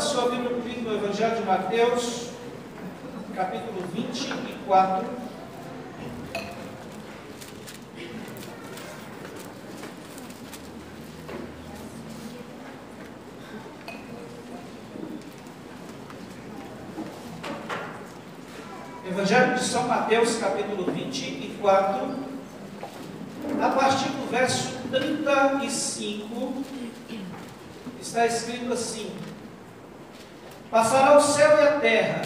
a sua Bíblia comigo no Evangelho de Mateus, capítulo 24. Evangelho de São Mateus, capítulo 24, a partir do verso 35, está escrito assim: Passará o céu e a terra,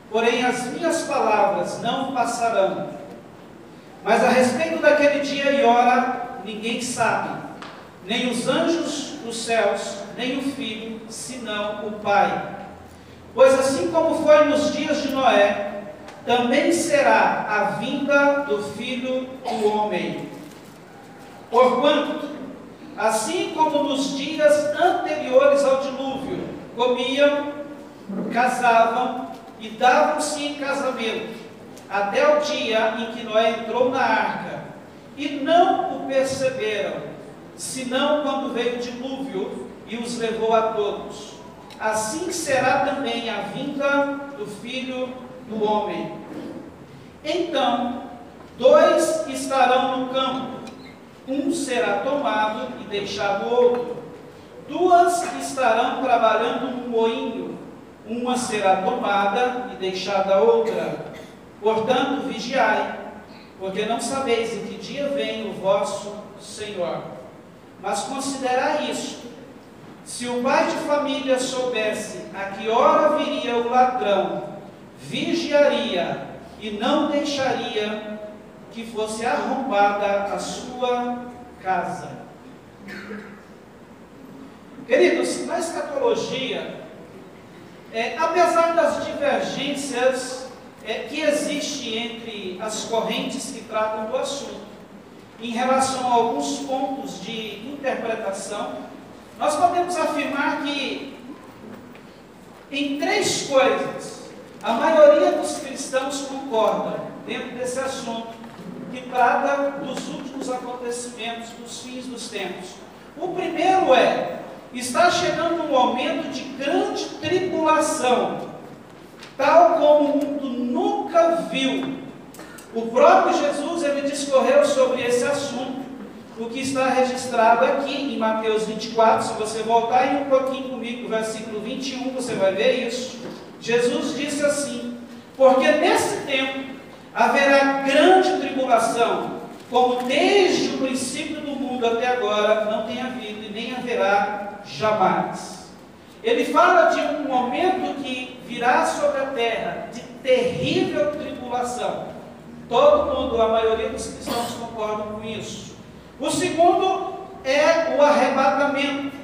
porém as minhas palavras não passarão. Mas a respeito daquele dia e hora, ninguém sabe, nem os anjos dos céus, nem o Filho, senão o Pai. Pois assim como foi nos dias de Noé, também será a vinda do Filho do Homem. Porquanto, assim como nos dias anteriores ao dilúvio, comiam, casavam e davam-se em casamento, até o dia em que Noé entrou na arca, e não o perceberam, senão quando veio o dilúvio e os levou a todos. Assim será também a vinda do Filho do Homem. Então, dois estarão no campo, um será tomado e deixado outro. Duas estarão trabalhando no moinho, uma será tomada e deixada outra. Portanto, vigiai, porque não sabeis em que dia vem o vosso Senhor. Mas considerai isto: se o pai de família soubesse a que hora viria o ladrão, vigiaria e não deixaria que fosse arrombada a sua casa. Queridos, na escatologia, apesar das divergências que existem entre as correntes que tratam do assunto, em relação a alguns pontos de interpretação, nós podemos afirmar que em três coisas a maioria dos cristãos concorda dentro desse assunto que trata dos últimos acontecimentos, dos fins dos tempos. O primeiro está chegando um momento de grande tribulação, tal como o mundo nunca viu. O próprio Jesus, ele discorreu sobre esse assunto, o que está registrado aqui em Mateus 24, se você voltar aí um pouquinho comigo, no versículo 21, você vai ver isso. Jesus disse assim: porque nesse tempo haverá grande tribulação, como desde o princípio do mundo até agora não tem havido e nem haverá jamais. Ele fala de um momento que virá sobre a terra, de terrível tribulação. Todo mundo, a maioria dos cristãos concordam com isso. O segundo é o arrebatamento,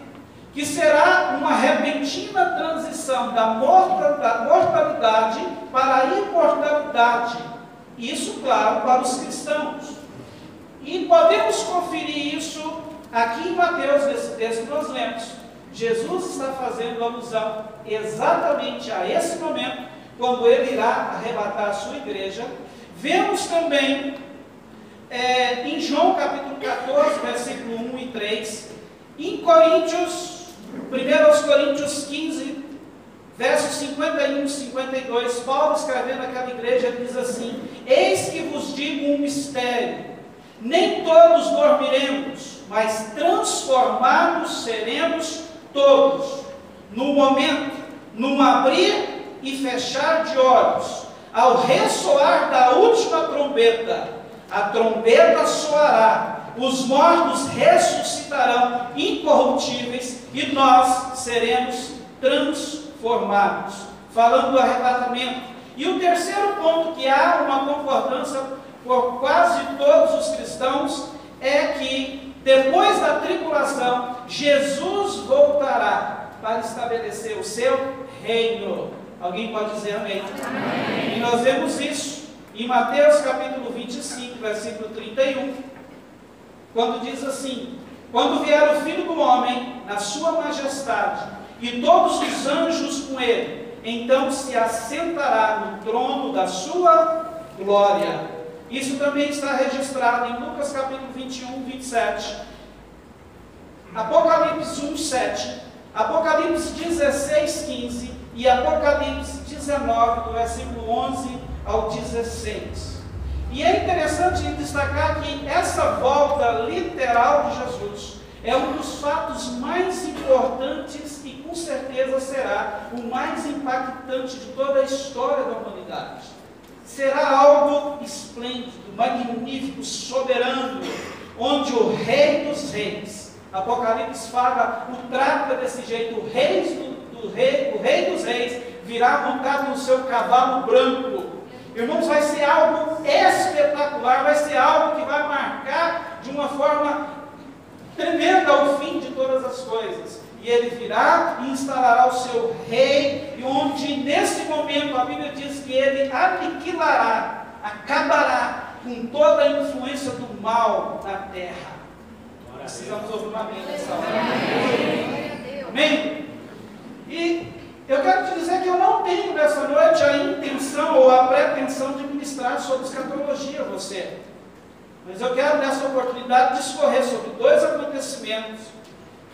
que será uma repentina transição da mortalidade para a imortalidade. Isso, claro, para os cristãos. E podemos conferir isso aqui em Mateus, nesse texto que nós lemos. Jesus está fazendo alusão exatamente a esse momento, quando ele irá arrebatar a sua igreja. Vemos também em João capítulo 14, versículo 1 e 3, em Coríntios, 1 Coríntios 15, versos 51 e 52, Paulo escrevendo àquela igreja diz assim: eis que vos digo um mistério, nem todos dormiremos, mas transformados seremos todos, no momento, num abrir e fechar de olhos, ao ressoar da última trombeta. A trombeta soará, os mortos ressuscitarão incorruptíveis e nós seremos transformados. Falando do arrebatamento. E o terceiro ponto, que há uma concordância por quase todos os cristãos, é que depois da tribulação, Jesus voltará para estabelecer o seu reino. Alguém pode dizer amém? Amém. E nós vemos isso em Mateus capítulo 25, versículo 31, quando diz assim: quando vier o Filho do Homem na sua majestade e todos os anjos com ele, então se assentará no trono da sua glória. Isso também está registrado em Lucas capítulo 21, 27, Apocalipse 1, 7, Apocalipse 16, 15 e Apocalipse 19, do versículo 11 ao 16. E é interessante destacar que essa volta literal de Jesus é um dos fatos mais importantes e com certeza será o mais impactante de toda a história da humanidade. Será algo esplêndido, magnífico, soberano, onde o Rei dos Reis, Apocalipse fala, o trata desse jeito, o Rei dos Reis virá montado no seu cavalo branco. Irmãos, vai ser algo espetacular, vai ser algo que vai marcar de uma forma tremenda o fim de todas as coisas. E ele virá e instalará o seu rei, e onde nesse momento a Bíblia diz que ele aniquilará, acabará com toda a influência do mal na terra. Precisamos ouvir uma amém nessa hora. Amém? E eu quero te dizer que eu não tenho nessa noite a intenção ou a pretensão de ministrar sobre escatologia a você. Mas eu quero nessa oportunidade discorrer sobre dois acontecimentos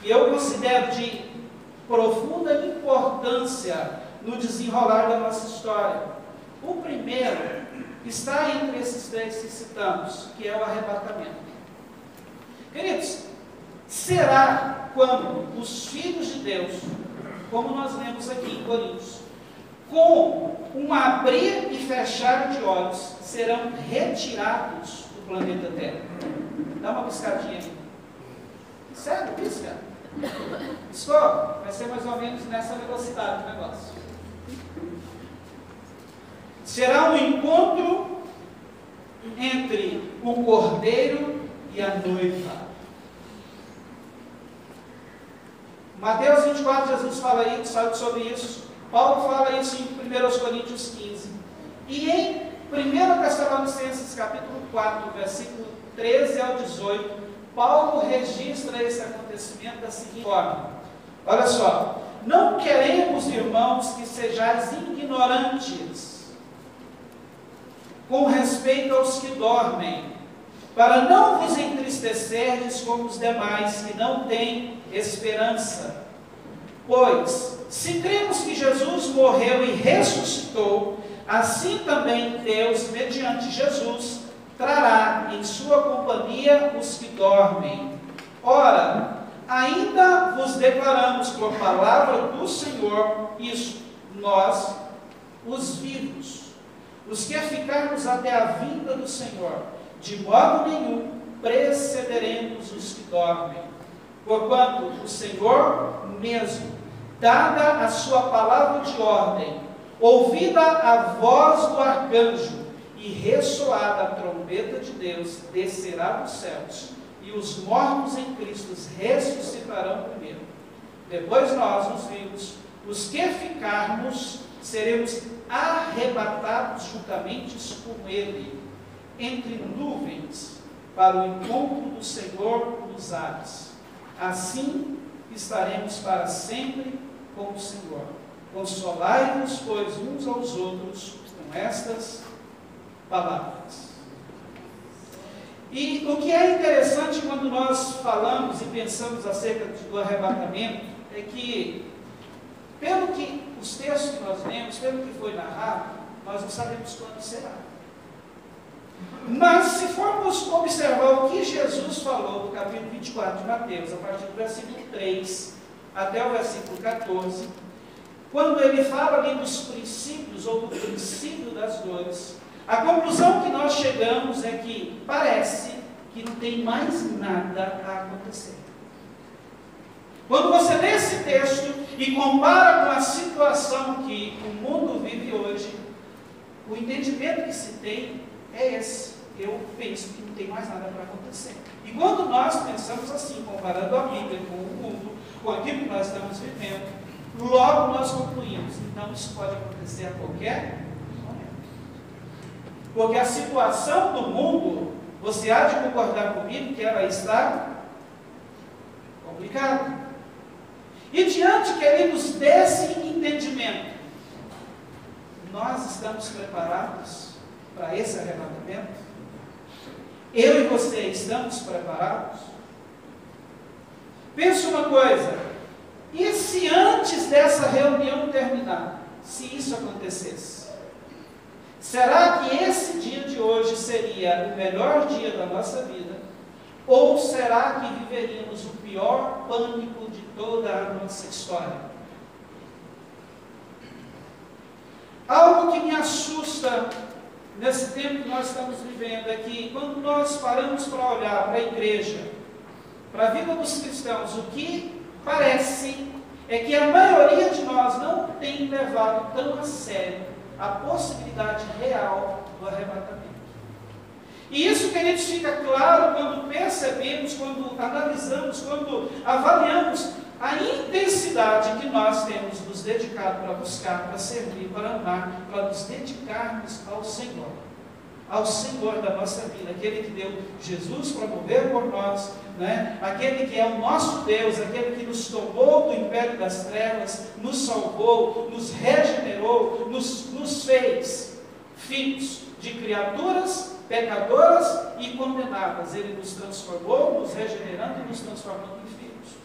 que eu considero de profunda importância no desenrolar da nossa história. O primeiro está entre esses três que citamos, que é o arrebatamento. Queridos, será quando os filhos de Deus, como nós lemos aqui em Coríntios, com um abrir e fechar de olhos, serão retirados do planeta Terra? Dá uma piscadinha aí. Sério, pisca. Piscou? Vai ser mais ou menos nessa velocidade o negócio. Será um encontro entre o cordeiro e a noiva. Mateus 24, Jesus fala sobre isso. Paulo fala isso em 1 Coríntios 15. E em 1 Tessalonicenses capítulo 4, versículo 13 ao 18, Paulo registra esse acontecimento da seguinte forma. Olha só. Não queremos, irmãos, que sejais ignorantes com respeito aos que dormem, para não vos entristecerdes como os demais que não têm esperança. Pois, se cremos que Jesus morreu e ressuscitou, assim também Deus, mediante Jesus, trará em sua companhia os que dormem. Ora, ainda vos declaramos por palavra do Senhor isto, nós, os vivos, os que ficarmos até a vinda do Senhor, de modo nenhum precederemos os que dormem. Porquanto o Senhor mesmo, dada a sua palavra de ordem, ouvida a voz do arcanjo e ressoada a trombeta de Deus, descerá dos céus, e os mortos em Cristo ressuscitarão primeiro. Depois nós, os vivos, os que ficarmos, seremos arrebatados juntamente com Ele, entre nuvens, para o encontro do Senhor nos ares. Assim estaremos para sempre com o Senhor. Consolai-vos, pois, uns aos outros com estas palavras. E o que é interessante quando nós falamos e pensamos acerca do arrebatamento, é que, pelo que os textos que nós lemos, pelo que foi narrado, nós não sabemos quando será. Mas se formos observar o que Jesus falou no capítulo 24 de Mateus, a partir do versículo 3 até o versículo 14, quando ele fala ali dos princípios, ou do princípio das dores, a conclusão que nós chegamos é que parece que não tem mais nada a acontecer. Quando você lê esse texto e compara com a situação que o mundo vive hoje, o entendimento que se tem é esse. Eu penso que não tem mais nada para acontecer. E quando nós pensamos assim, comparando a Bíblia com o mundo, com aquilo que nós estamos vivendo, logo nós concluímos, então isso pode acontecer a qualquer momento. Porque a situação do mundo, você há de concordar comigo que ela está complicada. E diante, queridos, desse entendimento, nós estamos preparados para esse arrebatamento? Eu e você estamos preparados? Pensa uma coisa, e se se antes dessa reunião terminar, se isso acontecesse, será que esse dia de hoje seria o melhor dia da nossa vida? Ou será que viveríamos o pior pânico de toda a nossa história? Algo que me assusta nesse tempo que nós estamos vivendo é que, quando nós paramos para olhar para a igreja, para a vida dos cristãos, o que parece é que a maioria de nós não tem levado tão a sério a possibilidade real do arrebatamento. E isso, queridos, fica claro quando percebemos, quando analisamos, quando avaliamos a intensidade que nós temos nos dedicado para buscar, para servir, para amar, para nos dedicarmos ao Senhor da nossa vida, aquele que deu Jesus para morrer por nós, né? Aquele que é o nosso Deus, aquele que nos tomou do império das trevas, nos salvou, nos regenerou, nos fez filhos de criaturas pecadoras e condenadas. Ele nos transformou, nos regenerando e nos transformando em filhos.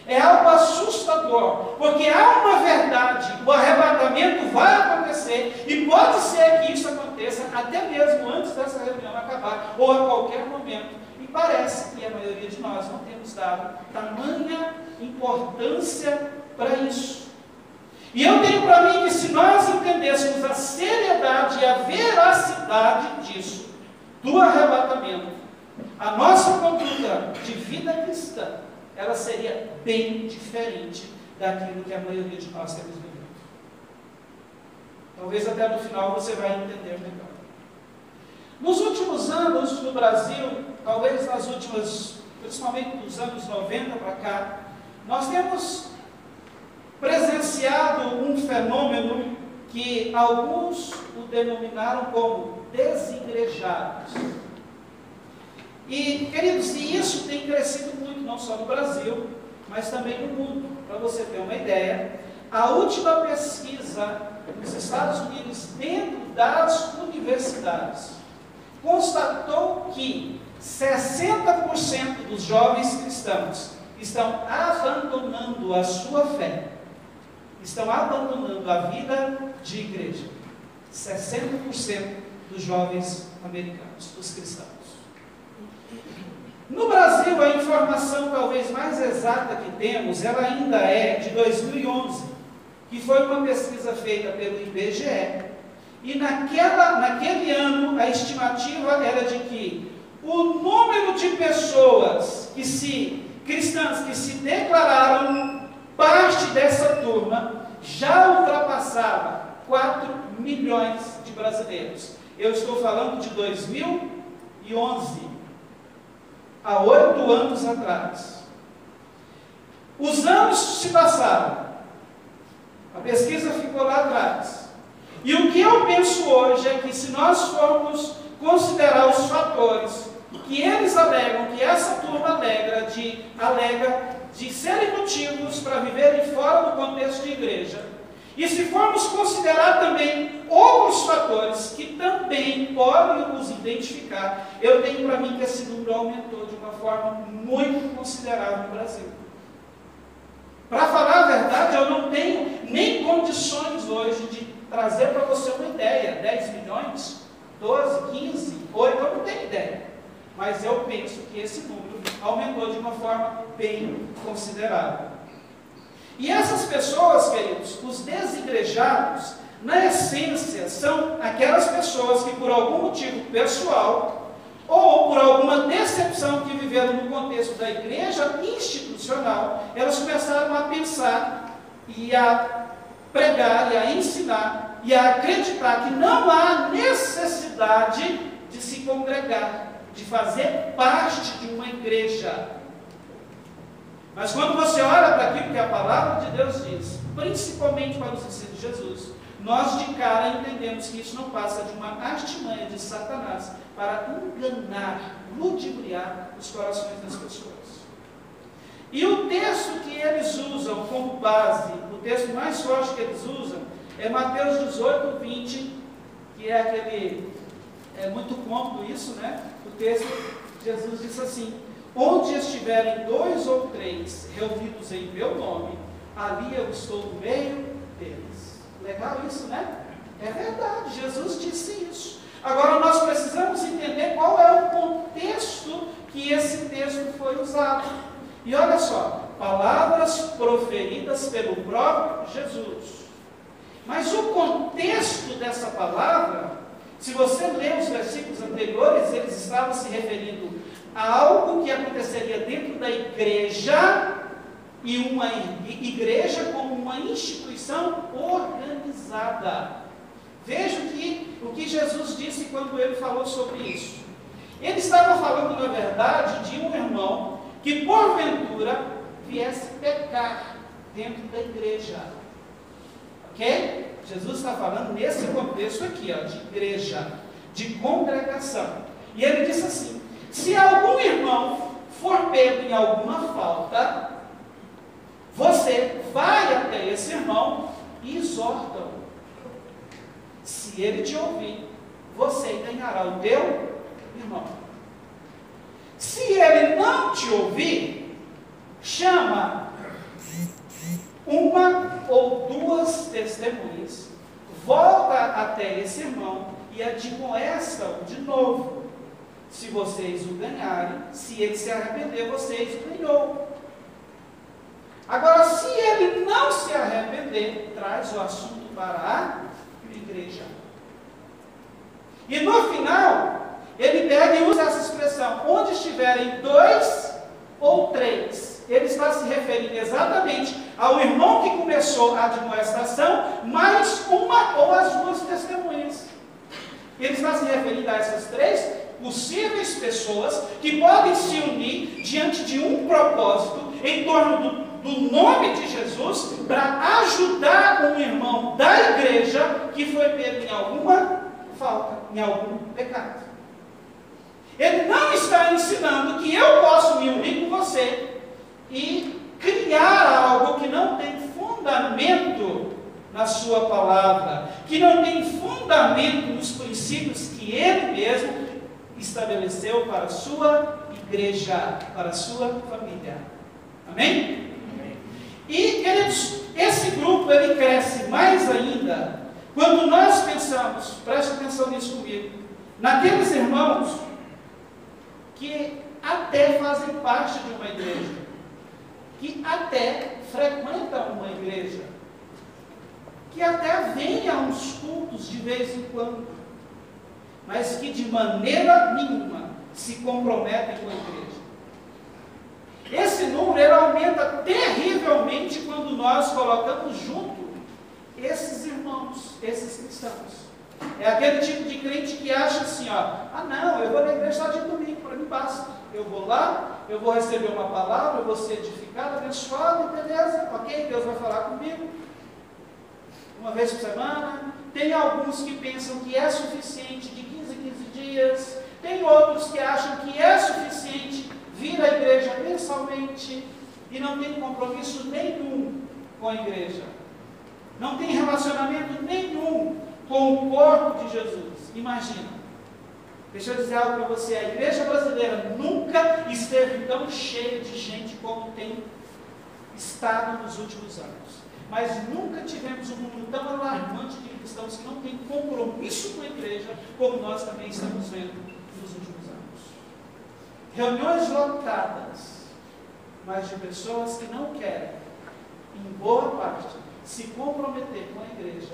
É algo assustador, porque há uma verdade: o arrebatamento vai acontecer, e pode ser que isso aconteça até mesmo antes dessa reunião acabar, ou a qualquer momento, e parece que a maioria de nós não temos dado tamanha importância para isso. E eu tenho para mim que, se nós entendêssemos a seriedade e a veracidade disso, do arrebatamento, a nossa conduta de vida cristã, ela seria bem diferente daquilo que a maioria de nós temos vivido. Talvez até no final você vai entender melhor. Nos últimos anos no Brasil, talvez nas últimas, principalmente dos anos 90 para cá, nós temos presenciado um fenômeno que alguns o denominaram como desigrejados. E, queridos, e isso tem crescido muito, não só no Brasil, mas também no mundo. Para você ter uma ideia, a última pesquisa nos Estados Unidos, dentro das universidades, constatou que 60% dos jovens cristãos estão abandonando a sua fé, estão abandonando a vida de igreja. 60% dos jovens americanos, dos cristãos. No Brasil, a informação talvez mais exata que temos, ela ainda é de 2011, que foi uma pesquisa feita pelo IBGE, e naquele ano a estimativa era de que o número de pessoas cristãs que se declararam parte dessa turma já ultrapassava 4 milhões de brasileiros. Eu estou falando de 2011, há 8 anos atrás. Os anos se passaram, a pesquisa ficou lá atrás, e o que eu penso hoje é que, se nós formos considerar os fatores que eles alegam, que essa turma alega de serem motivos para viverem fora do contexto de igreja, e se formos considerar também outros fatores que também podem nos identificar, eu tenho para mim que esse número aumentou de uma forma muito considerável no Brasil. Para falar a verdade, eu não tenho nem condições hoje de trazer para você uma ideia. 10 milhões? 12, 15, 8, eu não tenho ideia. Mas eu penso que esse número aumentou de uma forma bem considerável. E essas pessoas, queridos, os desigrejados, na essência, são aquelas pessoas que, por algum motivo pessoal, ou por alguma decepção que viveram no contexto da igreja institucional, elas começaram a pensar e a pregar e a ensinar e a acreditar que não há necessidade de se congregar, de fazer parte de uma igreja. Mas quando você olha para aquilo que a palavra de Deus diz, principalmente para os ensinos de Jesus, nós de cara entendemos que isso não passa de uma artimanha de Satanás para enganar, ludibriar os corações das pessoas. E o texto que eles usam como base, o texto mais forte que eles usam, é Mateus 18, 20, que é aquele, é muito cômodo isso, né? O texto, Jesus diz assim: onde estiverem 2 ou 3 reunidos em meu nome, ali eu estou no meio deles. Legal isso, né? É verdade, Jesus disse isso. Agora nós precisamos entender qual é o contexto que esse texto foi usado. E olha só, palavras proferidas pelo próprio Jesus. Mas o contexto dessa palavra, se você ler os versículos anteriores, eles estavam se referindo a algo que aconteceria dentro da igreja, e uma igreja como uma instituição organizada. Veja o que Jesus disse quando ele falou sobre isso. Ele estava falando, na verdade, de um irmão que porventura viesse pecar dentro da igreja. Ok? Jesus está falando nesse contexto aqui, ó, de igreja, de congregação. E ele disse assim: se algum irmão for pego em alguma falta, você vai até esse irmão e exorta-o. Se ele te ouvir, você ganhará o teu irmão. Se ele não te ouvir, chama uma ou 2 testemunhas, volta até esse irmão e admoesta-o de novo. Se vocês o ganharem, se ele se arrepender, vocês o ganhou. Agora, se ele não se arrepender, traz o assunto para a igreja. E no final, ele pega e usa essa expressão: onde estiverem 2 ou 3. Ele está se referindo exatamente ao irmão que começou a admoestação, mais uma ou as 2 testemunhas. Ele está se referindo a essas 3 possíveis pessoas que podem se unir diante de um propósito em torno do nome de Jesus, para ajudar um irmão da igreja que foi pego em alguma falta, em algum pecado. Ele não está ensinando que eu posso me unir com você e criar algo que não tem fundamento na sua palavra, que não tem fundamento nos princípios que ele mesmo estabeleceu para a sua igreja, para a sua família. Amém? E, queridos, esse grupo ele cresce mais ainda quando nós pensamos, preste atenção nisso comigo, naqueles irmãos que até fazem parte de uma igreja, que até frequentam uma igreja, que até vêm a uns cultos de vez em quando, mas que de maneira nenhuma se comprometem com a igreja. Esse número ele aumenta terrivelmente quando nós colocamos junto esses irmãos, esses cristãos. É aquele tipo de crente que acha assim, ó, não, eu vou na igreja só de domingo, para mim basta. Eu vou lá, eu vou receber uma palavra, eu vou ser edificado, abençoado, beleza, ok, Deus vai falar comigo uma vez por semana. Tem alguns que pensam que é suficiente de 15 em 15 dias, tem outros que acham que é suficiente vir à igreja mensalmente e não tem compromisso nenhum com a igreja, não tem relacionamento nenhum com o corpo de Jesus. Imagina, deixa eu dizer algo para você: a igreja brasileira nunca esteve tão cheia de gente como tem estado nos últimos anos, mas nunca tivemos um número tão alarmante de cristãos que não têm compromisso com a igreja como nós também estamos vendo nos últimos anos. Reuniões lotadas, mas de pessoas que não querem, em boa parte, se comprometer com a igreja.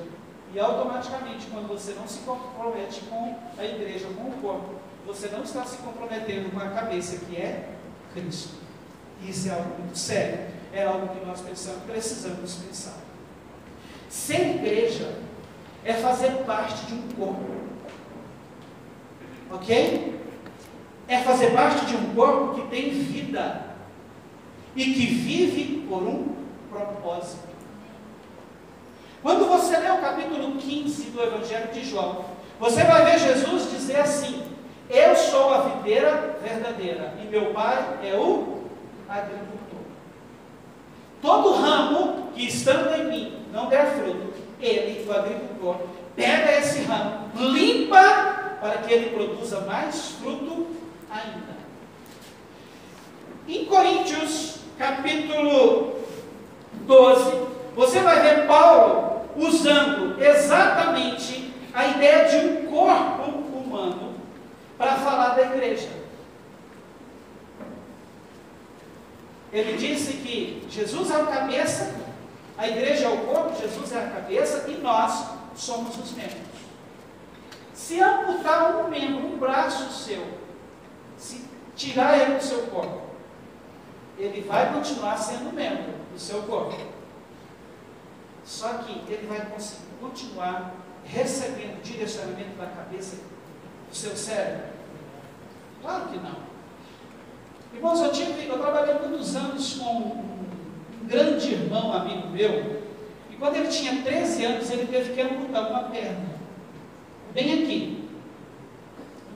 E automaticamente, quando você não se compromete com a igreja, com o corpo, você não está se comprometendo com a cabeça, que é Cristo. Isso é algo muito sério, é algo que nós precisamos pensar. Ser igreja é fazer parte de um corpo, ok? É fazer parte de um corpo que tem vida e que vive por um propósito. Quando você lê o capítulo 15 do Evangelho de João, você vai ver Jesus dizer assim: eu sou a videira verdadeira e meu pai é o agricultor. Todo ramo que estando em mim não der fruto, ele, o agricultor, pega esse ramo, limpa para que ele produza mais fruto ainda. Em Coríntios, capítulo 12, você vai ver Paulo usando exatamente a ideia de um corpo humano para falar da igreja. Ele disse que Jesus é o cabeça, a igreja é o corpo, Jesus é a cabeça e nós somos os membros. Se amputar um membro, um braço seu, se tirar ele do seu corpo, ele vai continuar sendo membro do seu corpo. Só que ele vai conseguir continuar recebendo direcionamento da cabeça do seu cérebro? Claro que não. Irmãos, eu trabalhei muitos anos com um grande irmão, amigo meu, e quando ele tinha 13 anos, ele teve que amputar uma perna, bem aqui.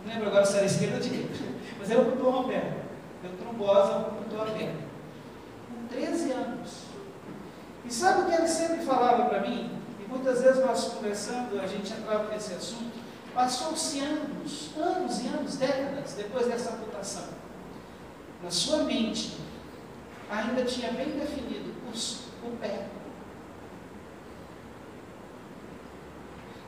Não lembro agora se era esquerda ou direita, mas ele amputou uma perna. Deu trombose, amputou a perna. Com 13 anos. E sabe o que ele sempre falava para mim? E muitas vezes nós conversando, a gente entrava nesse assunto. Passou-se anos, anos e anos, décadas depois dessa amputação. Na sua mente, ainda tinha bem definido o pé.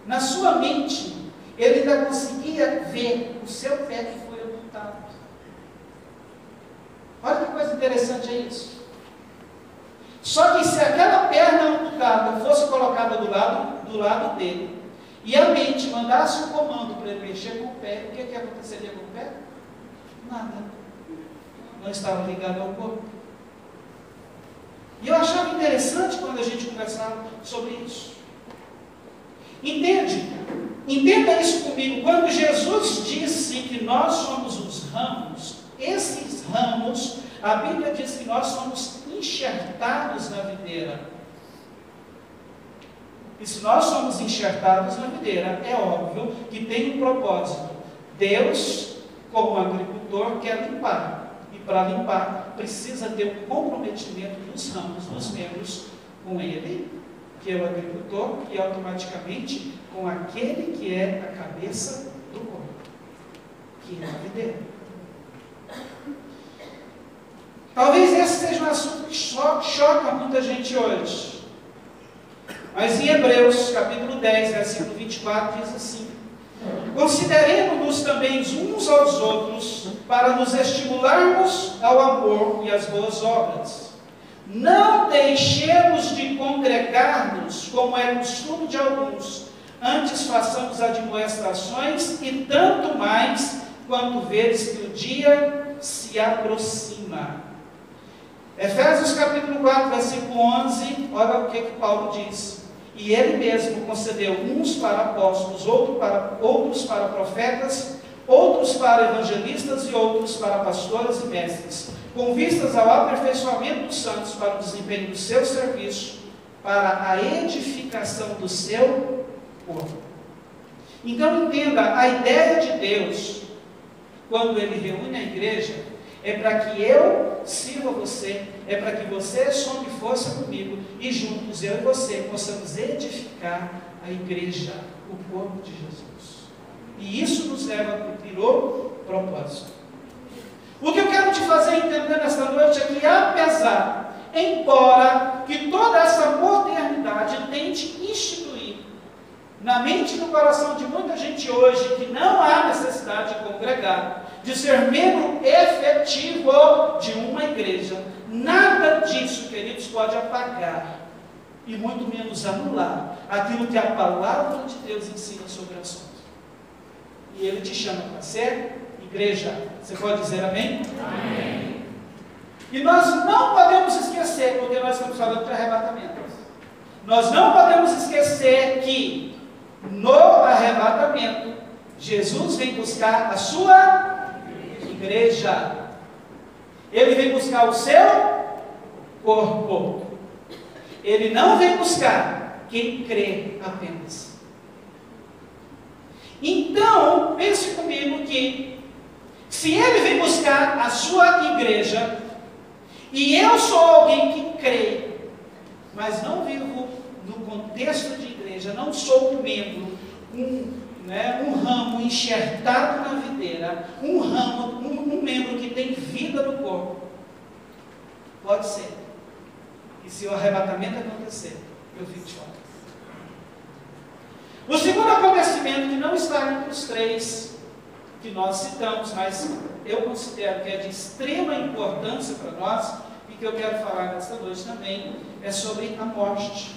Na sua mente, ele ainda conseguia ver o seu pé que foi amputado. Olha que coisa interessante é isso. Só que se aquela perna amputada fosse colocada do lado dele, e a mente mandasse um comando para ele mexer com o pé, o que aconteceria com o pé? Nada. Não estava ligado ao corpo. E eu achava interessante quando a gente conversava sobre isso. Entenda isso comigo. Quando Jesus disse que nós somos os ramos, esses ramos, a Bíblia diz que nós somos enxertados na videira. E se nós somos enxertados na videira, é óbvio que tem um propósito. Deus, como agricultor, quer limpar. E para limpar, precisa ter um comprometimento dos ramos, dos membros, com ele, que é o agricultor, e automaticamente com aquele que é a cabeça do corpo, que é a videira. Talvez esse seja um assunto que choca muita gente hoje. Mas em Hebreus, capítulo 10, versículo 24, diz assim: consideremos-nos também uns aos outros, para nos estimularmos ao amor e às boas obras. Não deixemos de congregar-nos, como é costume de alguns, antes façamos admoestações, e tanto mais, quanto vedes que o dia se aproxima. Efésios capítulo 4, versículo 11, olha o que Paulo diz. E ele mesmo concedeu uns para apóstolos, outros para profetas, outros para evangelistas e outros para pastores e mestres, com vistas ao aperfeiçoamento dos santos para o desempenho do seu serviço, para a edificação do seu corpo. Então entenda, a ideia de Deus, quando Ele reúne a igreja, é para que eu sirva você, é para que você some força comigo, e juntos, eu e você, possamos edificar a igreja, o corpo de Jesus. E isso nos leva a cumprir o propósito. O que eu quero te fazer entender nesta noite é que, embora que toda essa modernidade tente instituir na mente e no coração de muita gente hoje que não há necessidade de congregar, de ser membro efetivo de uma igreja, nada disso, queridos, pode apagar e muito menos anular aquilo que a palavra de Deus ensina sobre o assunto. E Ele te chama para ser igreja. Você pode dizer amém? Amém. E nós não podemos esquecer, porque nós estamos falando de arrebatamento, nós não podemos esquecer que no arrebatamento Jesus vem buscar a sua igreja. Ele vem buscar o seu corpo. Ele não vem buscar quem crê apenas. Então, pense comigo que se Ele vem buscar a sua igreja, e eu sou alguém que crê, mas não vivo no contexto de igreja, não sou um membro, um ramo enxertado na videira, um membro que tem vida no corpo, Pode ser. E se o arrebatamento acontecer, eu fico de fora. O segundo acontecimento, que não está entre os três que nós citamos, mas eu considero que é de extrema importância para nós, e que eu quero falar nesta noite também, é sobre a morte.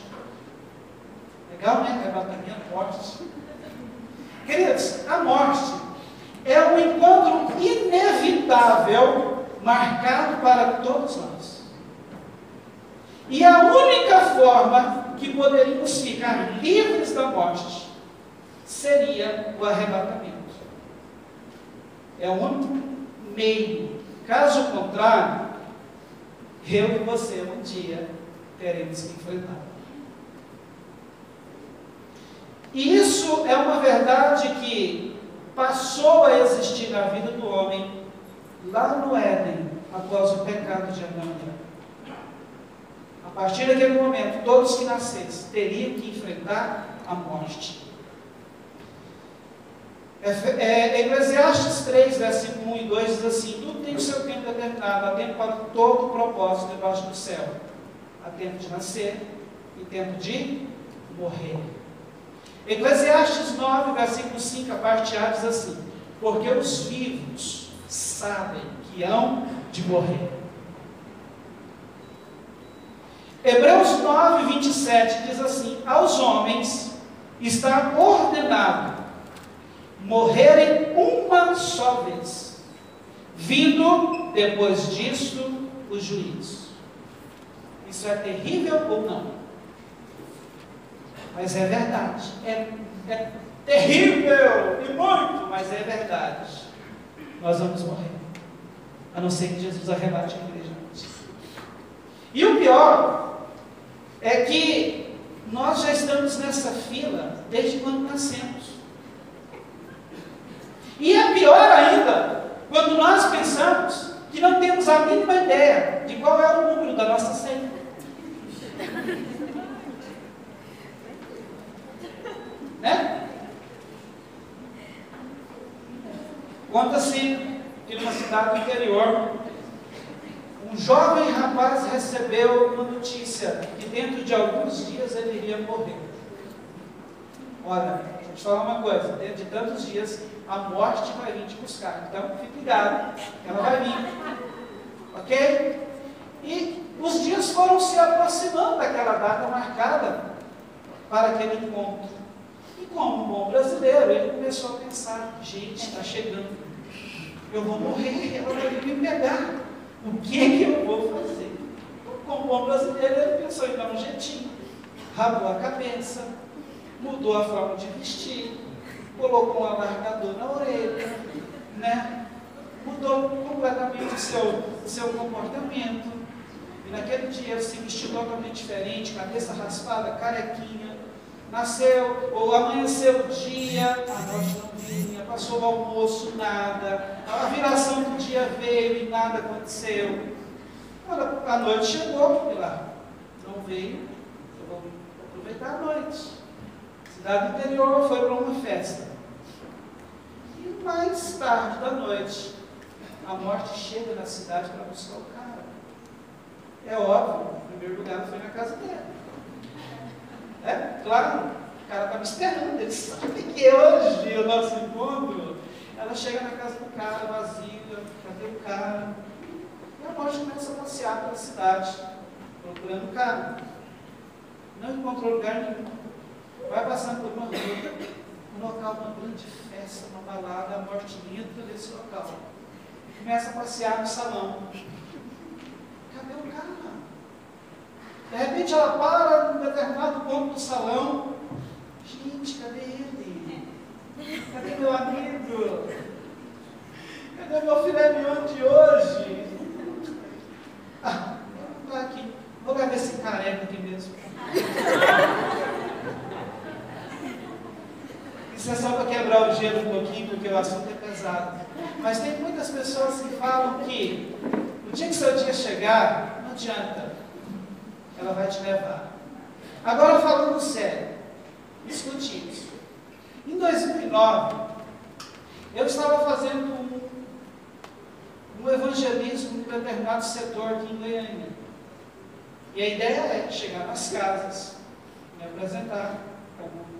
Legal, né? Arrebatamento, morte. Queridos, a morte é um encontro inevitável, marcado para todos nós. E a única forma que poderíamos ficar livres da morte seria o arrebatamento. É o único meio. Caso contrário, eu e você um dia teremos que enfrentar. E isso é uma verdade que passou a existir na vida do homem lá no Éden, após o pecado de Adão e Eva. A partir daquele momento, todos que nascessem teriam que enfrentar a morte. Eclesiastes 3, versículo 1 e 2 diz assim: tudo tem o seu tempo determinado, há tempo para todo o propósito debaixo do céu. Há tempo de nascer e tempo de morrer. Eclesiastes 9, versículo 5, a parte A diz assim: porque os vivos sabem que hão de morrer. Hebreus 9, 27 diz assim: aos homens está ordenado morrerem uma só vez, vindo depois disto o juízo. Isso é terrível ou não? Mas é verdade. É terrível e muito, mas é verdade. Nós vamos morrer, a não ser que Jesus arrebate a igreja antes. E o pior é que nós já estamos nessa fila desde quando nascemos. E é pior ainda quando nós pensamos que não temos a mínima ideia de qual é o número da nossa senha. Né? Conta-se que numa cidade do interior, um jovem rapaz recebeu uma notícia que dentro de alguns dias ele iria morrer. Olha, deixa eu te falar uma coisa: dentro de tantos dias a morte vai vir te buscar, então fique ligado, ela vai vir, ok? E os dias foram se aproximando daquela data marcada para aquele encontro. E como um bom brasileiro, ele começou a pensar: gente, está chegando, eu vou morrer, ela vai vir me pegar, o que é que eu vou fazer? Como bom brasileiro, ele pensou em dar um jeitinho, rabou a cabeça, mudou a forma de vestir, colocou um alargador na orelha, né? Mudou completamente o seu comportamento. E naquele dia ele se vestiu totalmente diferente, cabeça raspada, carequinha. Nasceu, ou amanheceu o dia, a noite não vinha, passou o almoço, nada. A viração do dia veio e nada aconteceu. Quando a noite chegou, lá, não veio, eu vou aproveitar a noite. Cidade interior, foi para uma festa. E mais tarde da noite, a morte chega na cidade para buscar o cara. É óbvio, em primeiro lugar foi na casa dela. É, claro, o cara está me esperando, ele sabe que hoje o nosso encontro. Ela chega na casa do cara, vazia, cadê o cara? E a morte começa a passear pela cidade, procurando o cara. Não encontrou lugar nenhum. Vai passando por uma rua, um local, uma grande festa, uma balada, a morte entra nesse local. Começa a passear no salão. Cadê o cara? De repente ela para num determinado ponto do salão. Gente, cadê ele? Cadê meu amigo? Cadê meu filé mignon de hoje? Ah, não está aqui. Vou levar esse careca aqui mesmo. Isso é só para quebrar o gelo um pouquinho, porque o assunto é pesado. Mas tem muitas pessoas que falam que no dia que seu dia chegar, não adianta, ela vai te levar. Agora, falando sério, escute isso. Em 2009, eu estava fazendo um evangelismo em determinado setor aqui em Goiânia. E a ideia é chegar nas casas, me apresentar como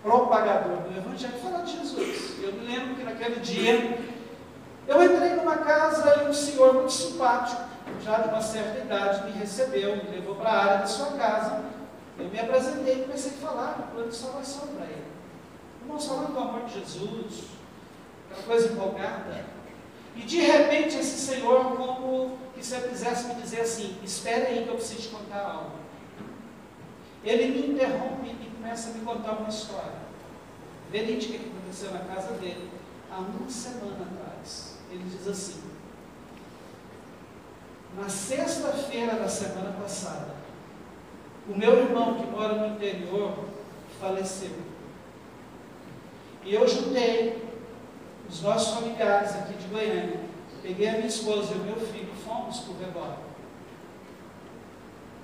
propagador do Evangelho, falar de Jesus. Eu me lembro que naquele dia, eu entrei numa casa e um senhor muito simpático, já de uma certa idade, me recebeu, me levou para a área da sua casa. Eu me apresentei e comecei a falar do plano de salvação para ele. Irmãos, falando do amor de Jesus, aquela coisa empolgada. E de repente esse senhor, como que se ele quisesse me dizer assim, espere aí que eu preciso te contar algo. Ele me interrompe e começa a me contar uma história verídica que aconteceu na casa dele há uma semana atrás. Ele diz assim: na sexta-feira da semana passada, o meu irmão que mora no interior faleceu. E eu juntei os nossos familiares aqui de Goiânia, peguei a minha esposa e o meu filho, fomos para o velório.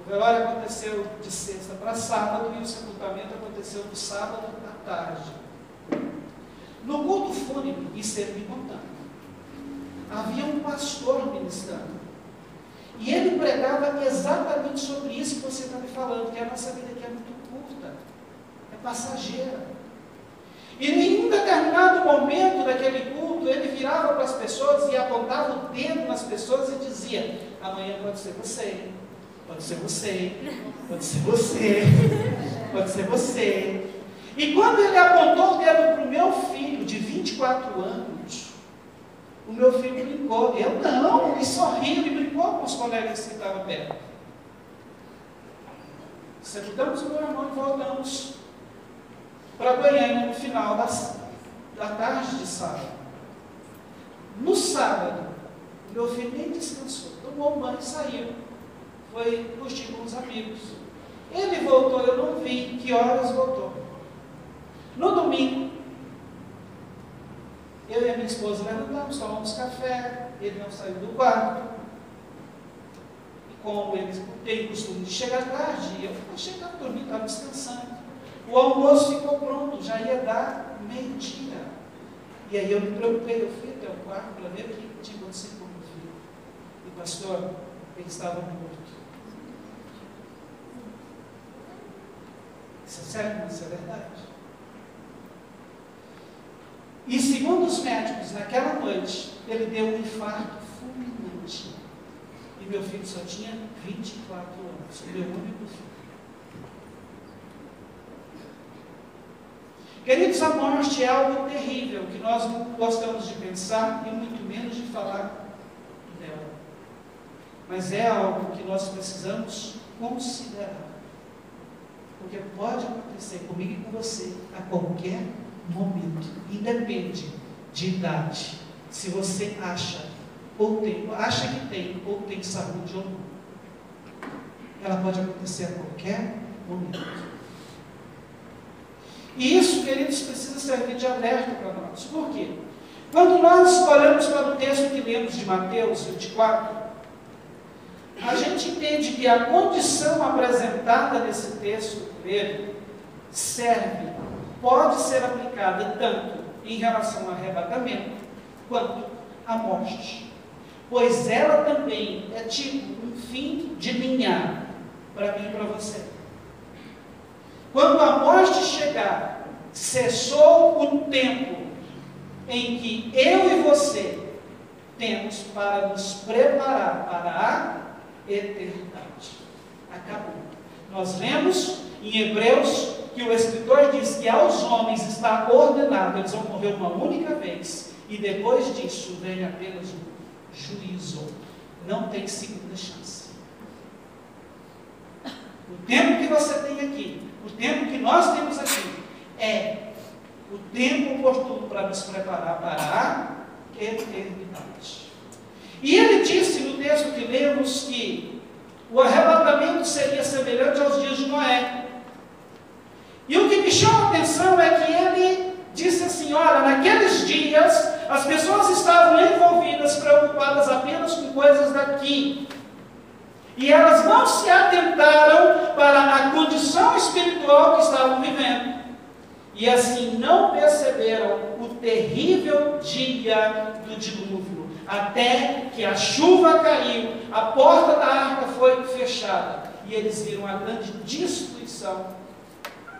O velório aconteceu de sexta para sábado e o sepultamento aconteceu no sábado à tarde. No culto fúnebre, isso ele me contando, havia um pastor ministrando. E ele pregava exatamente sobre isso que você está me falando, que a nossa vida aqui é muito curta, é passageira. E em um determinado momento daquele culto, ele virava para as pessoas e apontava o dedo nas pessoas e dizia: amanhã pode ser você, pode ser você, pode ser você, pode ser você. E quando ele apontou o dedo para o meu filho de 24 anos, o meu filho brincou. Eu não, ele sorriu e brincou com os colegas que estavam perto. Sepultamos o meu irmão e voltamos para Goiânia no final da tarde de sábado. No sábado, meu filho nem descansou, tomou um banho e saiu. Foi curtir com os amigos. Ele voltou, eu não vi que horas voltou. No domingo, eu e a minha esposa levantamos, tomamos café, ele não saiu do quarto. E como ele tem o costume de chegar tarde, eu achei que estava dormindo, estava descansando. O almoço ficou pronto, já ia dar meio-dia. E aí eu me preocupei, eu fui até o quarto para ver o que tinha acontecido com o meu filho. E pastor, ele estava morto. Isso é sério, isso é verdade. E segundo os médicos, naquela noite, ele deu um infarto fulminante. E meu filho só tinha 24 anos, o meu único filho. Queridos, a morte é algo terrível, que nós não gostamos de pensar e muito menos de falar dela. Mas é algo que nós precisamos considerar. Porque pode acontecer comigo e com você a qualquer momento. Independe de idade. Se você acha que tem ou tem saúde ou não. Ela pode acontecer a qualquer momento. E isso, queridos, precisa servir de alerta para nós. Por quê? Quando nós olhamos para o texto que lemos de Mateus 24, a gente entende que a condição apresentada nesse texto dele pode ser aplicada tanto em relação ao arrebatamento, quanto à morte. Pois ela também é tipo um fim de linha para mim e para você. Quando a morte chegar, cessou o tempo em que eu e você temos para nos preparar para a eternidade. Acabou. Nós lemos em Hebreus que o escritor diz que aos homens está ordenado, eles vão morrer uma única vez, e depois disso vem apenas o juízo. Não tem segunda chance. O tempo que você tem aqui, o tempo que nós temos aqui, é o tempo oportuno para nos preparar para a eternidade. E ele disse no texto que lemos que o arrebatamento seria semelhante aos dias de Noé. E o que me chama a atenção é que ele disse assim: olha, naqueles dias as pessoas estavam envolvidas, preocupadas apenas com coisas daqui. E elas não se atentaram para a condição espiritual que estavam vivendo. E assim não perceberam o terrível dia do dilúvio. até que a chuva caiu, a porta da arca foi fechada, e eles viram a grande destruição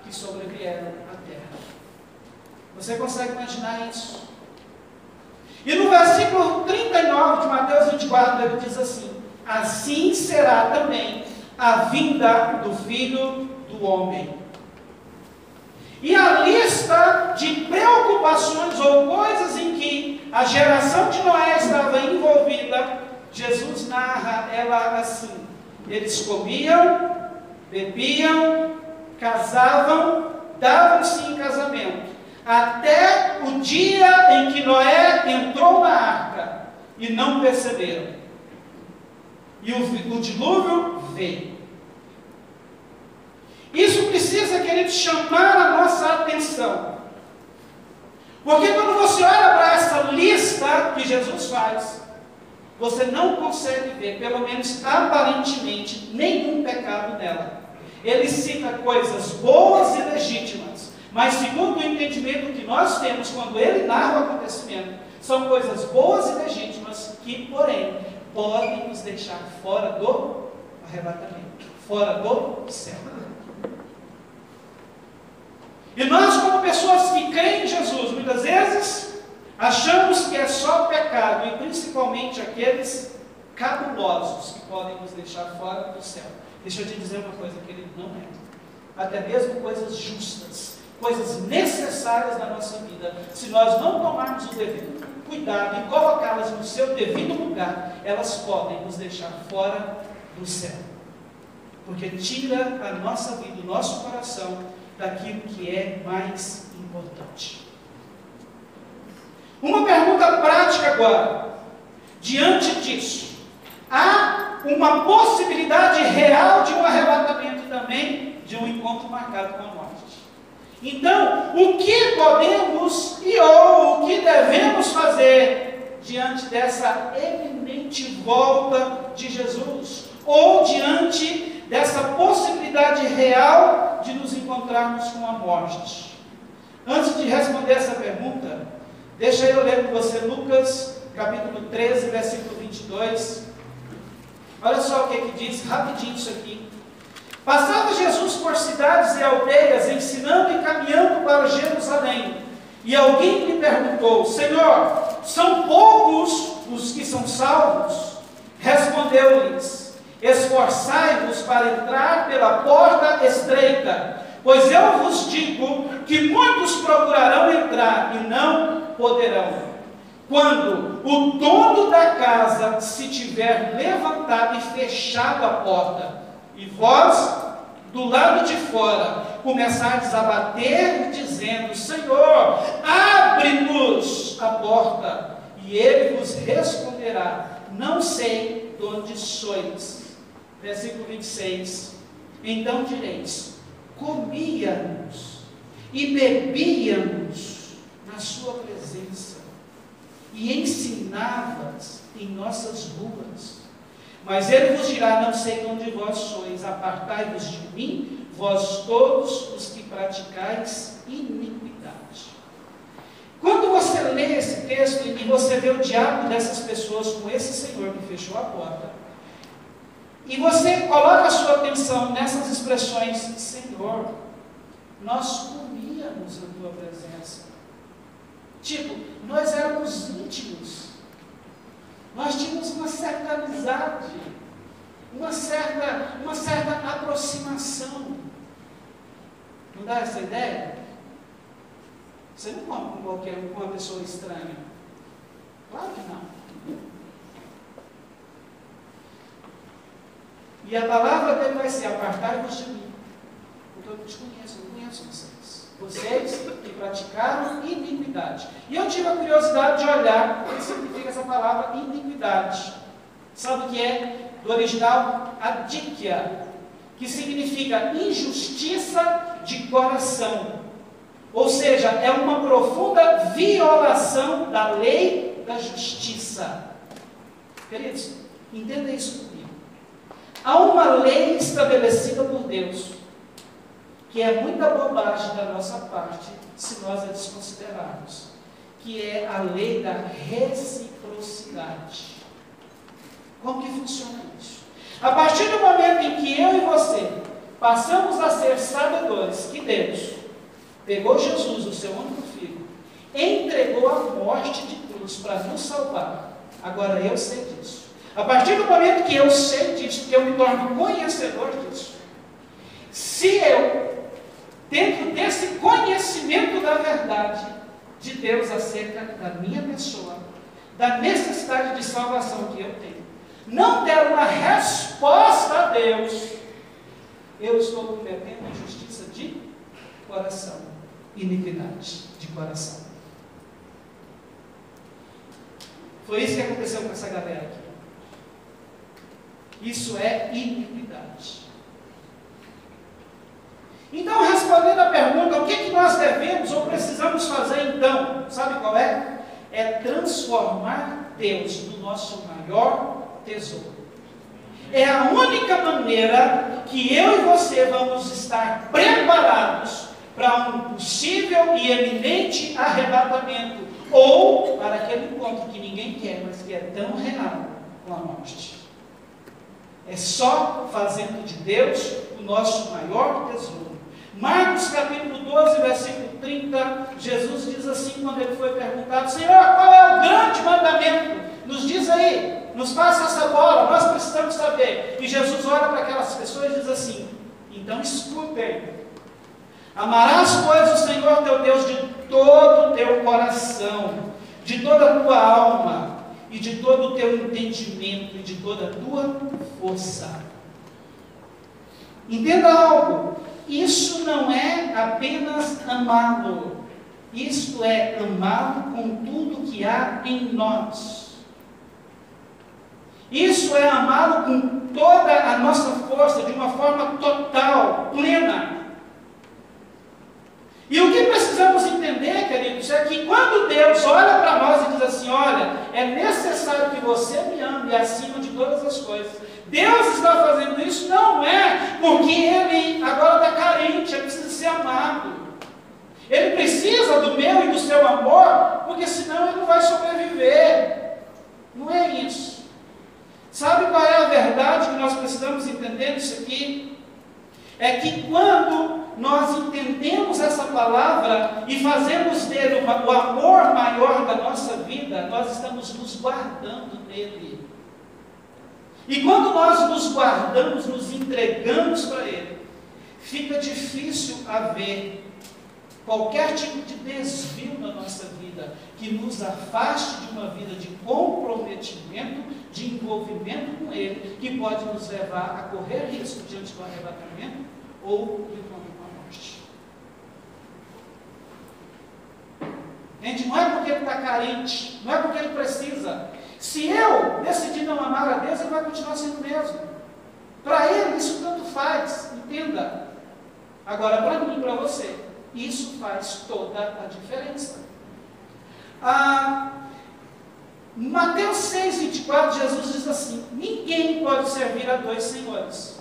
que sobrevieram à terra. Você consegue imaginar isso? E no versículo 39 de Mateus 24, ele diz assim: assim será também a vinda do Filho do Homem. E a lista de preocupações ou coisas em que a geração de Noé estava envolvida, Jesus narra ela assim: eles comiam, bebiam, casavam, davam-se em casamento, até o dia em que Noé entrou na arca, e não perceberam. E o dilúvio veio. Isso precisa, queridos, chamar a nossa atenção. Porque quando você olha para essa lista que Jesus faz, você não consegue ver, pelo menos aparentemente, nenhum pecado nela. Ele cita coisas boas e legítimas, mas segundo o entendimento que nós temos quando ele narra o acontecimento, são coisas boas e legítimas que, porém, podem nos deixar fora do arrebatamento, fora do céu. E nós, como pessoas que creem em Jesus, muitas vezes achamos que é só pecado, e principalmente aqueles cabulosos que podem nos deixar fora do céu. Deixa eu te dizer uma coisa, querido, não é. Até mesmo coisas justas, coisas necessárias na nossa vida, se nós não tomarmos o devido cuidado e colocá-las no seu devido lugar, elas podem nos deixar fora do céu. Porque tira a nossa vida, o nosso coração, daquilo que é mais importante. Uma pergunta prática agora. Diante disso, há uma possibilidade real de um arrebatamento e também de um encontro marcado com a morte. Então, o que podemos ou o que devemos fazer diante dessa eminente volta de Jesus? Ou diante dessa possibilidade real de nos encontrarmos com a morte? Antes de responder essa pergunta, deixa eu ler com você Lucas, capítulo 13, versículo 22. Olha só o que diz, rapidinho isso aqui. Passava Jesus por cidades e aldeias, ensinando e caminhando para Jerusalém. E alguém lhe perguntou: Senhor, são poucos os que são salvos? Respondeu-lhes: esforçai-vos para entrar pela porta estreita, pois eu vos digo que muitos procurarão entrar e não poderão. Quando o dono da casa se tiver levantado e fechado a porta, e vós, do lado de fora, começardes a bater, dizendo: Senhor, abre-nos a porta, e ele vos responderá: não sei de onde sois. Versículo 26. Então direis: comíamos e bebíamos na sua presença, e ensinavas em nossas ruas. Mas ele vos dirá: não sei de onde vós sois, apartai-vos de mim, vós todos os que praticais iniquidade. Quando você lê esse texto e você vê o diabo dessas pessoas com esse Senhor que fechou a porta, e você coloca a sua atenção nessas expressões: Senhor, nós comíamos na tua presença. Tipo, nós éramos íntimos. Nós tínhamos uma certa amizade, uma certa aproximação. Não dá essa ideia? Você não come com uma pessoa estranha. Claro que não. E a palavra dele vai ser: apartai-vos de mim, porque eu não te conheço, eu não conheço vocês. Vocês que praticaram iniquidade. E eu tive a curiosidade de olhar o que significa essa palavra iniquidade. Sabe o que é? Do original, adikia, que significa injustiça de coração. Ou seja, é uma profunda violação da lei da justiça. Queridos, entenda isso comigo. Há uma lei estabelecida por Deus, que é muita bobagem da nossa parte se nós a desconsiderarmos, que é a lei da reciprocidade. Como que funciona isso? A partir do momento em que eu e você passamos a ser sabedores que Deus pegou Jesus, o seu único filho, entregou a morte de cruz para nos salvar. Agora eu sei disso. A partir do momento que eu sei disso, que eu me torno conhecedor disso, se eu, dentro desse conhecimento da verdade de Deus acerca da minha pessoa, da necessidade de salvação que eu tenho, não der uma resposta a Deus, eu estou cometendo injustiça de coração, iniquidade de coração. Foi isso que aconteceu com essa galera aqui. Isso é iniquidade. Então, respondendo à pergunta, o que nós devemos ou precisamos fazer então? Sabe qual é? É transformar Deus no nosso maior tesouro. É a única maneira que eu e você vamos estar preparados para um possível e eminente arrebatamento, ou para aquele encontro que ninguém quer, mas que é tão real, com a morte. É só fazendo de Deus o nosso maior tesouro. Marcos capítulo 12, versículo 30, Jesus diz assim, quando ele foi perguntado: Senhor, qual é o grande mandamento? Nos diz aí, nos passa essa bola, nós precisamos saber. E Jesus olha para aquelas pessoas e diz assim: então escutem, amarás, pois, o Senhor teu Deus de todo o teu coração, de toda a tua alma, e de todo o teu entendimento, e de toda a tua força. Entenda algo, isso não é apenas amá-lo, isto é amá-lo com tudo que há em nós. Isso é amá-lo com toda a nossa força, de uma forma total, plena. E o que precisamos entender, queridos, é que quando Deus olha para nós e diz assim: olha, é necessário que você me ame acima de todas as coisas. Deus está fazendo isso não é porque Ele agora está carente, Ele precisa ser amado. Ele precisa do meu e do seu amor, porque senão Ele não vai sobreviver. Não é isso. Sabe qual é a verdade que nós precisamos entender disso aqui? É que quando nós entendemos essa palavra e fazemos dele o amor maior da nossa vida, nós estamos nos guardando nele. E quando nós nos guardamos, nos entregamos para ele, fica difícil haver qualquer tipo de desvio na nossa vida que nos afaste de uma vida de comprometimento, de envolvimento com ele, que pode nos levar a correr risco diante do arrebatamento ou do encontro com a morte. Gente, não é porque ele está carente, não é porque ele precisa. Se eu decidir não amar a Deus, ele vai continuar sendo o mesmo. Para ele, isso tanto faz, entenda. Agora, para mim e para você, isso faz toda a diferença. Mateus 6,24, Jesus diz assim: ninguém pode servir a dois senhores,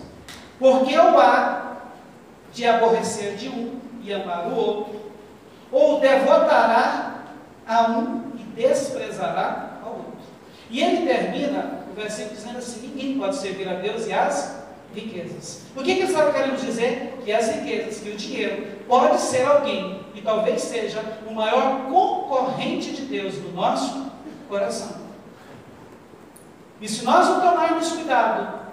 porque ou há de aborrecer de um e amar o outro, ou devotará a um e desprezará ao outro. E ele termina o versículo dizendo assim: ninguém pode servir a Deus e as riquezas. O que ele estava querendo dizer? Que as riquezas, que o dinheiro pode ser alguém, e talvez seja o maior concorrente de Deus no nosso coração. E se nós não tomarmos cuidado,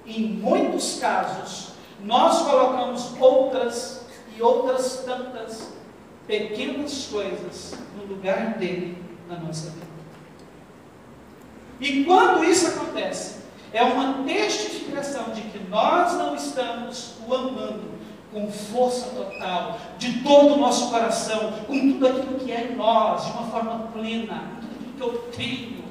em muitos casos, nós colocamos outras e outras tantas pequenas coisas no lugar dele na nossa vida. E quando isso acontece, é uma testificação de que nós não estamos o amando com força total, de todo o nosso coração, com tudo aquilo que é em nós, de uma forma plena, com tudo aquilo que eu tenho.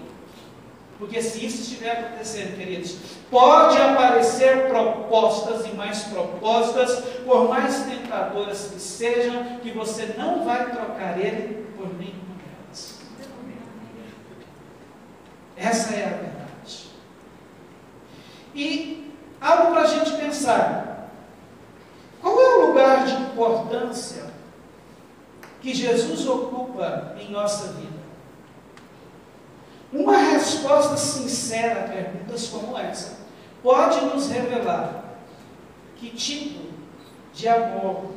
Porque se isso estiver acontecendo, queridos, pode aparecer propostas e mais propostas, por mais tentadoras que sejam, que você não vai trocar ele por nenhuma delas. Essa é a verdade. E algo para a gente pensar: qual é o lugar de importância que Jesus ocupa em nossa vida? Uma resposta sincera a perguntas como essa pode nos revelar que tipo de amor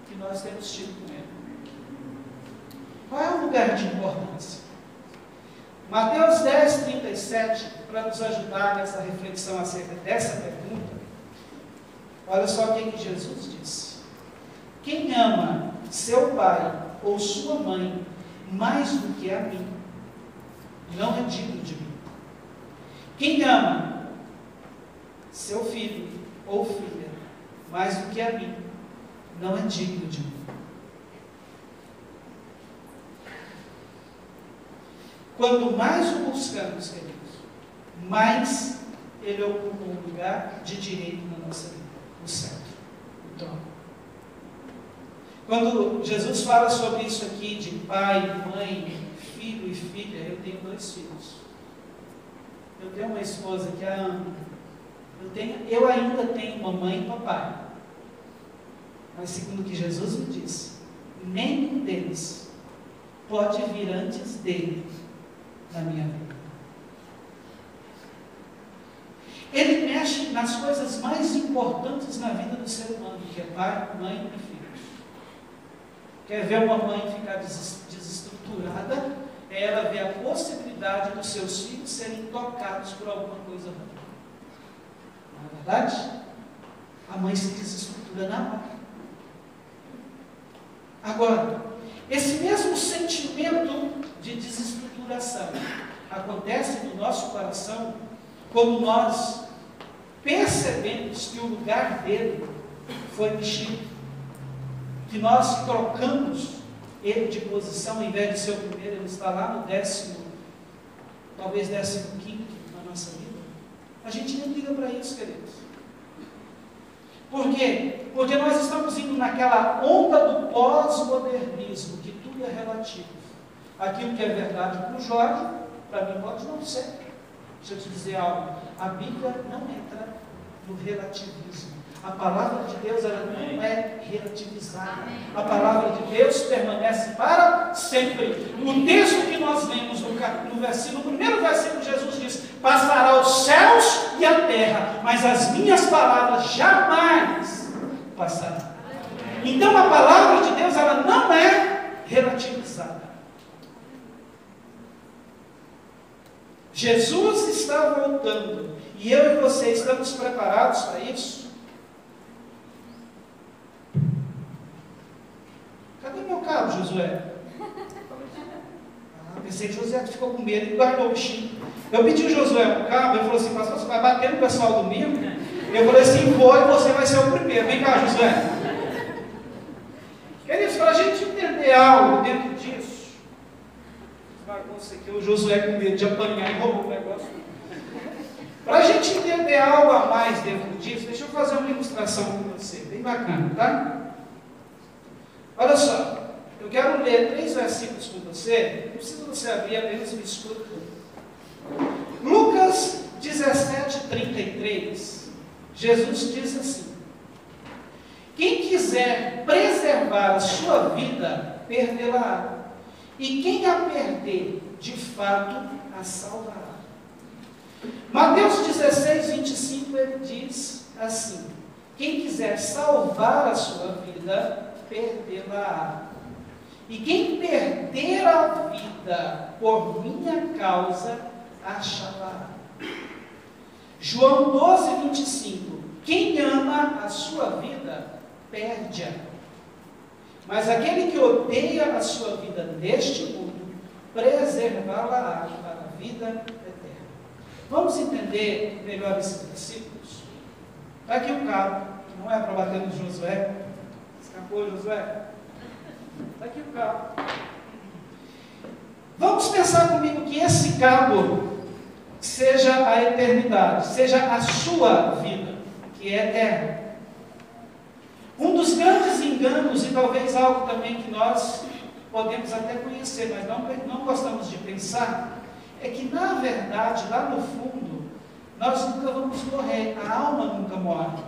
que nós temos tido com Ele. Qual é o lugar de importância? Mateus 10, 37, para nos ajudar nessa reflexão acerca dessa pergunta, olha só o que Jesus disse. Quem ama seu pai ou sua mãe mais do que a mim, não é digno de mim. Quem ama seu filho ou filha mais do que a mim, não é digno de mim. Quanto mais o buscamos, queridos, mais ele ocupa um lugar de direito na nossa vida, o centro, o trono. Quando Jesus fala sobre isso aqui, de pai, mãe, filho e filha, eu tenho 2 filhos. Eu tenho uma esposa que a amo. Eu ainda tenho mamãe e papai. Mas segundo o que Jesus me disse, nenhum deles pode vir antes dele na minha vida. Ele mexe nas coisas mais importantes na vida do ser humano, que é pai, mãe e filhos. Quer ver uma mãe ficar desestruturada? É ela ver a possibilidade dos seus filhos serem tocados por alguma coisa ruim. Não é verdade? A mãe se desestrutura na hora. Agora, esse mesmo sentimento de desestruturação acontece no nosso coração quando nós percebemos que o lugar dele foi mexido, que nós trocamos ele de posição, ao invés de ser o primeiro, ele está lá no 10º, talvez 15º na nossa vida. A gente nem liga para isso, queridos. Por quê? Porque nós estamos indo naquela onda do pós-modernismo, que tudo é relativo. Aquilo que é verdade para o Jorge, para mim pode não ser. Deixa eu te dizer algo. A Bíblia não entra no relativismo. A palavra de Deus, ela não é relativizada. A palavra de Deus permanece para sempre. O texto que nós lemos no versículo, no primeiro versículo, Jesus diz: passará os céus e a terra, mas as minhas palavras jamais passarão. Então a palavra de Deus, ela não é relativizada. Jesus está voltando, e eu e você estamos preparados para isso? Cadê meu carro, Josué? Pensei que Josué ficou com medo e guardou o bichinho. Eu pedi o Josué um carro, ele falou assim: pastor, você vai bater no pessoal domingo? Eu falei assim: vou, e você vai ser o primeiro. Vem cá, Josué. Queridos, para a gente entender algo dentro disso, bagunça aqui, o Josué com medo de apanhar e roubou o negócio. Para a gente entender algo a mais dentro disso, deixa eu fazer uma ilustração com você, bem bacana, tá? Olha só, eu quero ler 3 versículos com você, não precisa você abrir, apenas me escuta. Lucas 17:33, Jesus diz assim: quem quiser preservar a sua vida, perdê-la-á. E quem a perder, de fato, a salvará. Mateus 16:25, ele diz assim: quem quiser salvar a sua vida, perdê-la-á. E quem perder a vida por minha causa, achá-la. João 12:25, quem ama a sua vida, perde-a. Mas aquele que odeia a sua vida neste mundo, preservá-la para a vida eterna. Vamos entender melhor esses versículos? Está aqui o cabo, que não é para bater no Josué. Escapou, Josué? Está aqui o cabo. Vamos pensar comigo que esse cabo seja a eternidade, seja a sua vida, que é eterna. Um dos grandes enganos, e talvez algo também que nós podemos até conhecer, mas não gostamos de pensar, é que na verdade, lá no fundo, nós nunca vamos morrer, a alma nunca morre.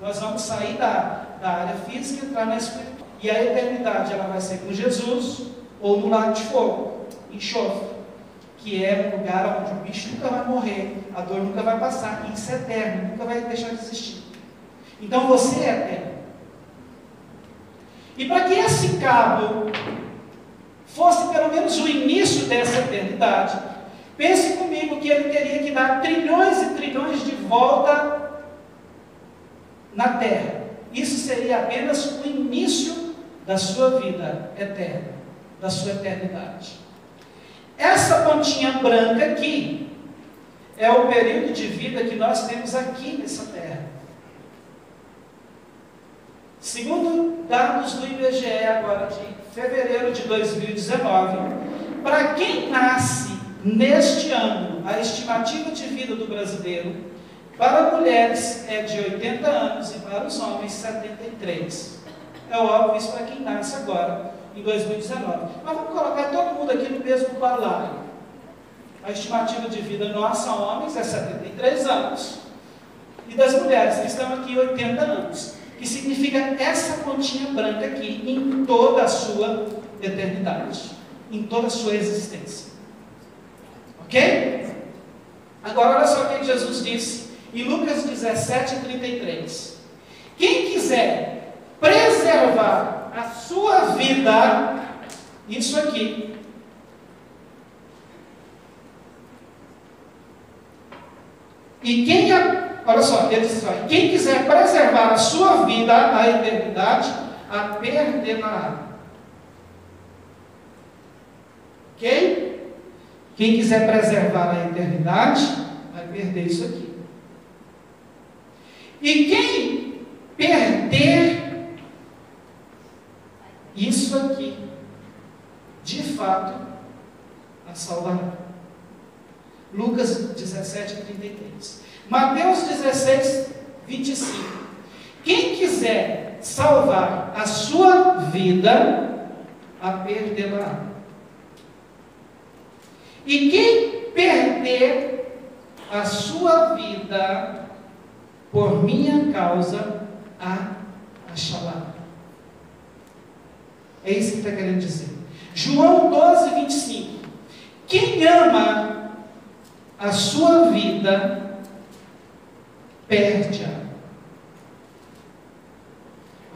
Nós vamos sair da área física e entrar na espiritual. E a eternidade ela vai ser com Jesus ou no lago de fogo, enxofre, que é um lugar onde o bicho nunca vai morrer, a dor nunca vai passar, e isso é eterno, nunca vai deixar de existir. Então você é eterno. E para que esse cabo fosse pelo menos o início dessa eternidade, pense comigo que ele teria que dar trilhões e trilhões de volta na Terra. Isso seria apenas o início da sua vida eterna, da sua eternidade. Essa pontinha branca aqui é o período de vida que nós temos aqui nessa Terra. Segundo dados do IBGE agora de fevereiro de 2019, para quem nasce neste ano, a estimativa de vida do brasileiro para mulheres é de 80 anos e para os homens 73. É óbvio isso para quem nasce agora, em 2019. Mas vamos colocar todo mundo aqui no mesmo balaio. A estimativa de vida nossa, homens, é 73 anos. E das mulheres que estão aqui, 80 anos. Que significa essa pontinha branca aqui em toda a sua eternidade, em toda a sua existência. Ok? Agora olha só o que Jesus disse em Lucas 17:33. Quem quiser preservar a sua vida, isso aqui, olha só, ele diz assim, quem quiser preservar a sua vida, a eternidade, a perderá. Ok? Quem quiser preservar a eternidade, vai perder isso aqui. E quem perder isso aqui, de fato, a salvará. Lucas 17:33. Mateus 16:25. Quem quiser salvar a sua vida, a perderá. E quem perder a sua vida por minha causa, a achará. É isso que está querendo dizer. João 12:25. Quem ama a sua vida, perde-a.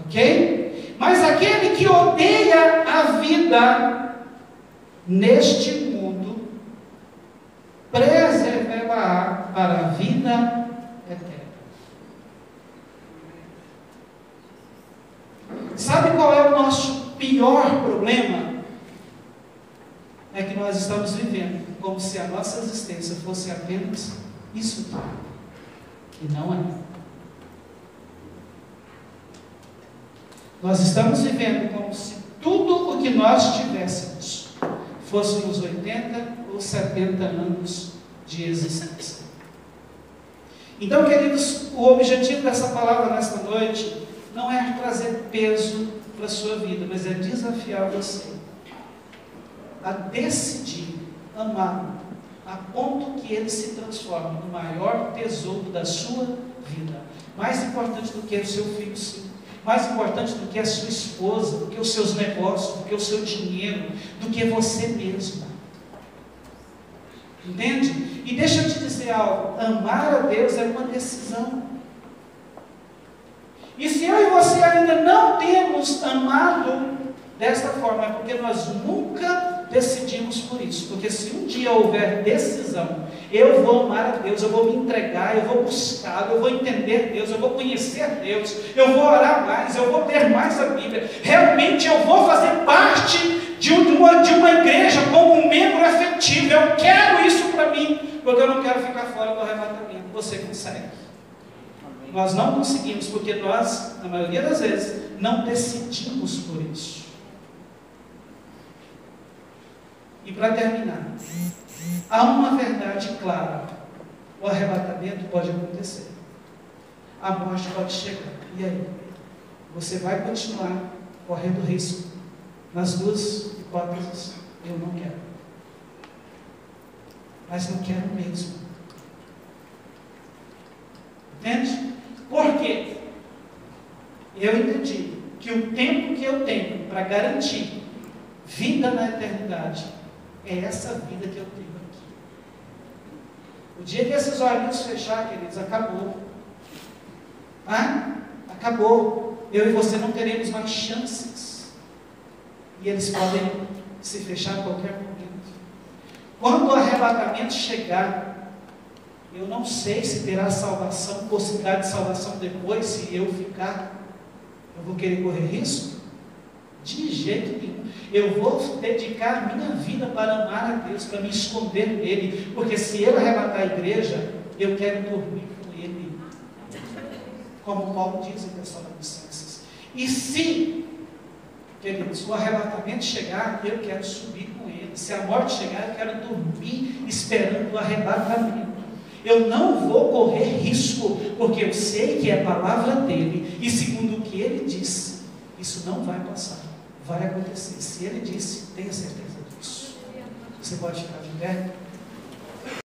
Ok? Mas aquele que odeia a vida neste mundo, preservará para a vida eterna. Sabe qual é o nosso pior problema? É que nós estamos vivendo como se a nossa existência fosse apenas isso aqui. E não é. Nós estamos vivendo como se tudo o que nós tivéssemos fôssemos 80 ou 70 anos de existência. Então, queridos, o objetivo dessa palavra nesta noite não é trazer peso para a sua vida, mas é desafiar você a decidir amá-lo, a ponto que ele se transforme no maior tesouro da sua vida. Mais importante do que o seu filho, sim. Mais importante do que a sua esposa, do que os seus negócios, do que o seu dinheiro, do que você mesmo. Entende? E deixa eu te dizer algo, amar a Deus é uma decisão. E se eu e você ainda não temos amado desta forma, é porque nós nunca decidimos por isso. Porque se um dia houver decisão, eu vou amar a Deus, eu vou me entregar, eu vou buscá-lo, eu vou entender Deus, eu vou conhecer Deus, eu vou orar mais, eu vou ler mais a Bíblia, realmente eu vou fazer parte de uma igreja como um membro efetivo. Eu quero isso para mim, porque eu não quero ficar fora do arrebatamento. Você consegue. Nós não conseguimos, porque nós, na maioria das vezes, não decidimos por isso. E para terminar, há uma verdade clara: o arrebatamento pode acontecer, a morte pode chegar, e aí? Você vai continuar correndo risco? Nas duas hipóteses, eu não quero, mas não quero mesmo. Entende? Por quê? Eu entendi que o tempo que eu tenho para garantir vida na eternidade é essa vida que eu tenho aqui. O dia que esses olhinhos fechar, queridos, acabou. Acabou. Eu e você não teremos mais chances. E eles podem se fechar a qualquer momento. Quando o arrebatamento chegar, eu não sei se terá salvação, possibilidade de salvação depois, se eu ficar. Eu vou querer correr risco? De jeito nenhum. Eu vou dedicar a minha vida para amar a Deus, para me esconder nele, porque se eu arrebatar a igreja, eu quero dormir com ele, como Paulo diz em Tessalonicenses. E se, queridos, o arrebatamento chegar, eu quero subir com ele. Se a morte chegar, eu quero dormir esperando o arrebatamento. Eu não vou correr risco, porque eu sei que é a palavra dele, e segundo o que ele disse, isso não vai passar, vai acontecer. Se ele disse, tenha certeza disso. Você pode ficar de pé?